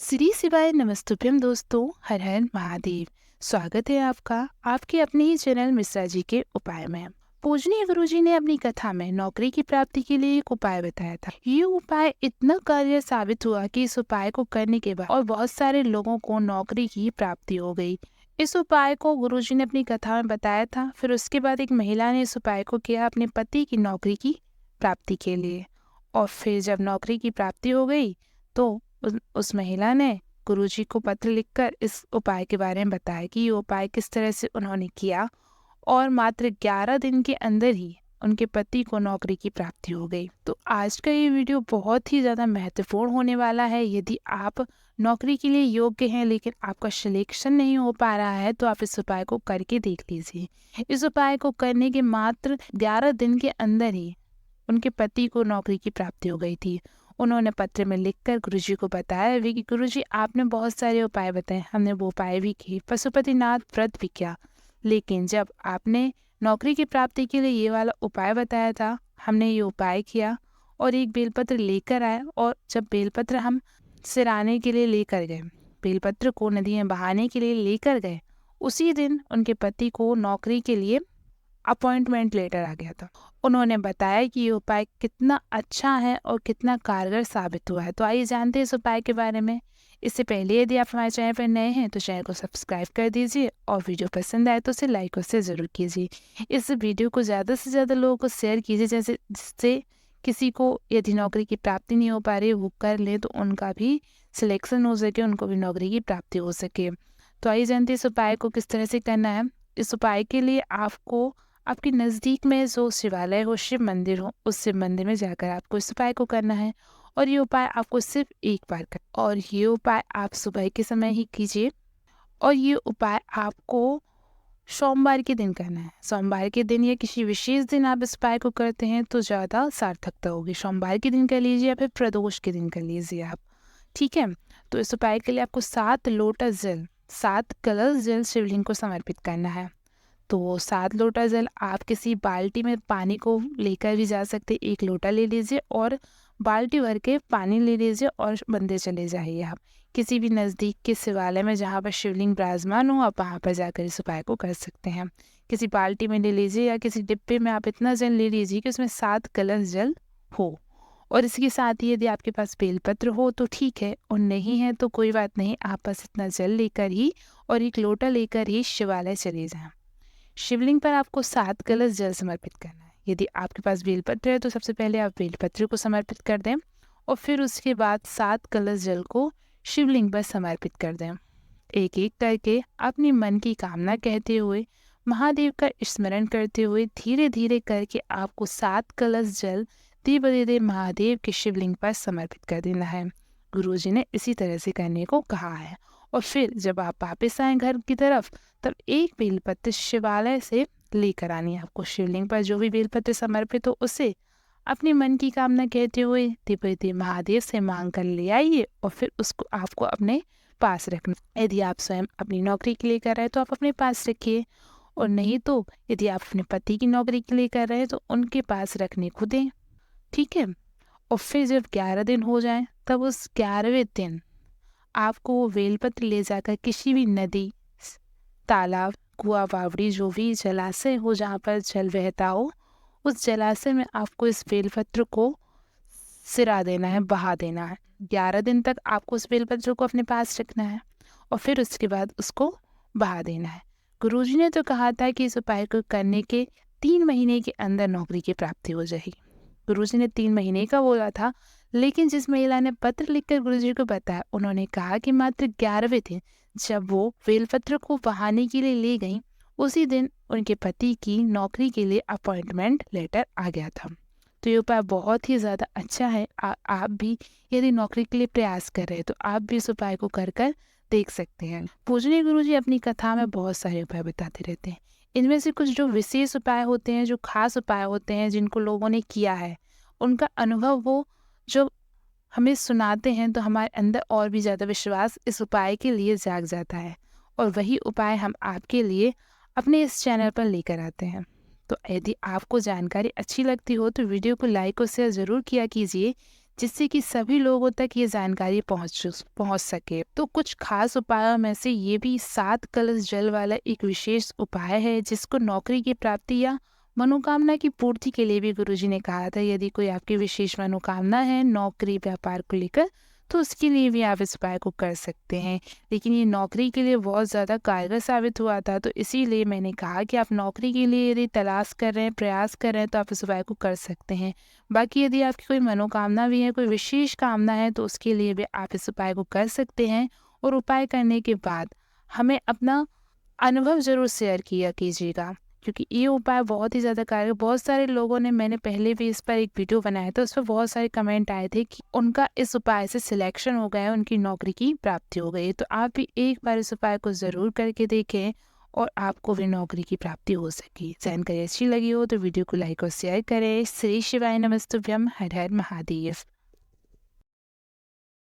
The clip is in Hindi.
श्री शिवाय नमस्तुभ्यम दोस्तों, हर हर महादेव। स्वागत है आपका आपके अपने ही चैनल मिश्रा जी के उपाय में। पूजनीय गुरुजी ने अपनी कथा में नौकरी की प्राप्ति के लिए एक उपाय बताया था। ये उपाय इतना कारगर साबित हुआ कि इस उपाय को करने के बाद और बहुत सारे लोगों को नौकरी की प्राप्ति हो गई। इस उपाय को गुरुजी ने अपनी कथा में बताया था। फिर उसके बाद एक महिला ने इस उपाय को किया अपने पति की नौकरी की प्राप्ति के लिए। और फिर जब नौकरी की प्राप्ति हो गई तो उस महिला ने गुरुजी को पत्र लिखकर इस उपाय के बारे में बताया कि ये उपाय किस तरह से उन्होंने किया और मात्र 11 दिन के अंदर ही उनके पति को नौकरी की प्राप्ति हो गई। तो आज का ये वीडियो बहुत ही ज़्यादा महत्वपूर्ण होने वाला है। यदि आप नौकरी के लिए योग्य हैं लेकिन आपका सिलेक्शन नहीं हो पा रहा है तो आप इस उपाय को करके देख लीजिए। इस उपाय को करने के मात्र 11 दिन के अंदर ही उनके पति को नौकरी की प्राप्ति हो गई थी। उन्होंने पत्र में लिखकर गुरुजी को बताया भी कि गुरुजी आपने बहुत सारे उपाय बताए, हमने वो उपाय भी किए, पशुपतिनाथ व्रत भी किया, लेकिन जब आपने नौकरी की प्राप्ति के लिए ये वाला उपाय बताया था हमने ये उपाय किया और एक बेलपत्र लेकर आए। और जब बेलपत्र हम सिराने के लिए लेकर गए, बेलपत्र को नदी में बहाने के लिए लेकर गए, उसी दिन उनके पति को नौकरी के लिए अपॉइंटमेंट लेटर आ गया था। उन्होंने बताया कि ये उपाय कितना अच्छा है और कितना कारगर साबित हुआ है। तो आइए जानते हैं इस उपाय के बारे में। इससे पहले यदि आप हमारे चैनल पर नए हैं तो चैनल को सब्सक्राइब कर दीजिए और वीडियो पसंद आए तो उसे लाइक और शेयर ज़रूर कीजिए। इस वीडियो को ज़्यादा से ज़्यादा लोगों को शेयर कीजिए जिससे किसी को यदि नौकरी की प्राप्ति नहीं हो पा रही वो कर ले तो उनका भी सिलेक्शन हो सके, उनको भी नौकरी की प्राप्ति हो सके। तो आइए जानते हैं इस उपाय को किस तरह से करना है। इस उपाय के लिए आपको आपके नज़दीक में जो शिवालय हो, शिव मंदिर हो, उस शिव मंदिर में जाकर आपको इस उपाय को करना है। और ये उपाय आपको सिर्फ एक बार करना और ये उपाय आप सुबह के समय ही कीजिए। और ये उपाय आपको सोमवार के दिन करना है। सोमवार के दिन या किसी विशेष दिन आप इस उपाय को करते हैं तो ज़्यादा सार्थकता होगी। सोमवार के दिन कर लीजिए या फिर प्रदोष के दिन कर लीजिए आप, ठीक है। तो इस उपाय के लिए आपको 7 लोटा जल, 7 कलश जल शिवलिंग को समर्पित करना है। तो 7 लोटा जल आप किसी बाल्टी में पानी को लेकर भी जा सकते। 1 लोटा ले लीजिए और बाल्टी भर के पानी ले लीजिए और मंदिर चले जाइए। आप किसी भी नज़दीक के शिवालय में जहाँ पर शिवलिंग विराजमान हो आप वहाँ पर जाकर इस उपाय को कर सकते हैं। किसी बाल्टी में ले लीजिए या किसी डिब्बे में आप इतना जल ले लीजिए कि उसमें 7 कलश जल हो। और इसके साथ ही यदि आपके पास बेलपत्र हो तो ठीक है, और नहीं है तो कोई बात नहीं, आप बस इतना जल लेकर ही और 1 लोटा लेकर ही शिवालय चले जाएँ। शिवलिंग पर आपको 7 कलश जल समर्पित करना है। यदि आपके पास बेलपत्र है तो सबसे पहले आप बेलपत्र को समर्पित कर दें और फिर उसके बाद 7 कलश जल को शिवलिंग पर समर्पित कर दें। एक एक करके अपनी मन की कामना कहते हुए, महादेव का स्मरण करते हुए धीरे धीरे करके आपको 7 कलश जल धीरे महादेव के शिवलिंग पर समर्पित कर देना है। गुरुजी ने इसी तरह से करने को कहा है। और फिर जब आप वापस आए घर की तरफ तब एक बेलपत्र शिवालय से लेकर आनी है आपको। शिवलिंग पर जो भी बेलपत्र समर्पित हो उसे अपनी मन की कामना कहते हुए धीरे महादेव से मांग कर ले आइए और फिर उसको आपको अपने पास रखना। यदि आप स्वयं अपनी नौकरी के लिए कर रहे हैं तो आप अपने पास रखिए, और नहीं तो यदि आप अपने पति की नौकरी के लिए कर रहे हैं तो उनके पास रखने को दें, ठीक है। और फिर जब 11 दिन हो जाए तब उस 11वें दिन आपको वो बेलपत्र ले जाकर किसी भी नदी, तालाब, कुआं, बावड़ी, जो भी जलाशय हो जहाँ पर जल बहता हो, उस जलाशय में आपको इस बेलपत्र को सिरा देना है, बहा देना है। 11 दिन तक आपको उस बेलपत्र को अपने पास रखना है और फिर उसके बाद उसको बहा देना है। गुरुजी ने तो कहा था कि इस उपाय को करने के 3 महीने के अंदर नौकरी की प्राप्ति हो जाएगी। गुरुजी ने 3 महीने का बोला था, लेकिन जिस महिला ने पत्र लिखकर गुरुजी को बताया उन्होंने कहा कि मात्र 11वें दिन जब वो बेलपत्र को बहाने के लिए ले गई उसी दिन उनके पति की नौकरी के लिए अपॉइंटमेंट लेटर आ गया था। तो ये उपाय बहुत ही ज़्यादा अच्छा है। आप भी यदि नौकरी के लिए प्रयास कर रहे हैं तो आप भी इस उपाय को कर कर देख सकते हैं। पूजनीय गुरुजी अपनी कथा में बहुत सारे उपाय बताते रहते हैं। इनमें से कुछ जो विशेष उपाय होते हैं, जो खास उपाय होते हैं जिनको लोगों ने किया है, उनका अनुभव वो जो हमें सुनाते हैं तो हमारे अंदर और भी ज़्यादा विश्वास इस उपाय के लिए जाग जाता है और वही उपाय हम आपके लिए अपने इस चैनल पर लेकर आते हैं। तो यदि आपको जानकारी अच्छी लगती हो तो वीडियो को लाइक और शेयर ज़रूर किया कीजिए जिससे कि सभी लोगों तक ये जानकारी पहुंच सके। तो कुछ खास उपायों में से ये भी 7 कलश जल वाला एक विशेष उपाय है, जिसको नौकरी की प्राप्ति या मनोकामना की पूर्ति के लिए भी गुरुजी ने कहा था। यदि कोई आपकी विशेष मनोकामना है नौकरी व्यापार को लेकर, तो उसके लिए भी आप इस उपाय को कर सकते हैं। लेकिन ये नौकरी के लिए बहुत ज़्यादा कारगर साबित हुआ था, तो इसीलिए मैंने कहा कि आप नौकरी के लिए यदि तलाश कर रहे हैं, प्रयास कर रहे हैं, तो आप इस उपाय को कर सकते हैं। बाकी यदि आपकी कोई मनोकामना भी है, कोई विशेष कामना है, तो उसके लिए भी आप इस उपाय को कर सकते हैं। और उपाय करने के बाद हमें अपना अनुभव ज़रूर शेयर किया कीजिएगा, क्योंकि ये उपाय बहुत ही ज़्यादा कारगर। बहुत सारे लोगों ने, मैंने पहले भी इस पर एक वीडियो बनाया था, उस पर बहुत सारे कमेंट आए थे कि उनका इस उपाय से सिलेक्शन हो गया है, उनकी नौकरी की प्राप्ति हो गई है। तो आप भी एक बार इस उपाय को ज़रूर करके देखें और आपको भी नौकरी की प्राप्ति हो सके। जानकारी अच्छी लगी हो तो वीडियो को लाइक और शेयर करें। श्री शिवाय नमस्तुभ्यम। हर हर महादेव।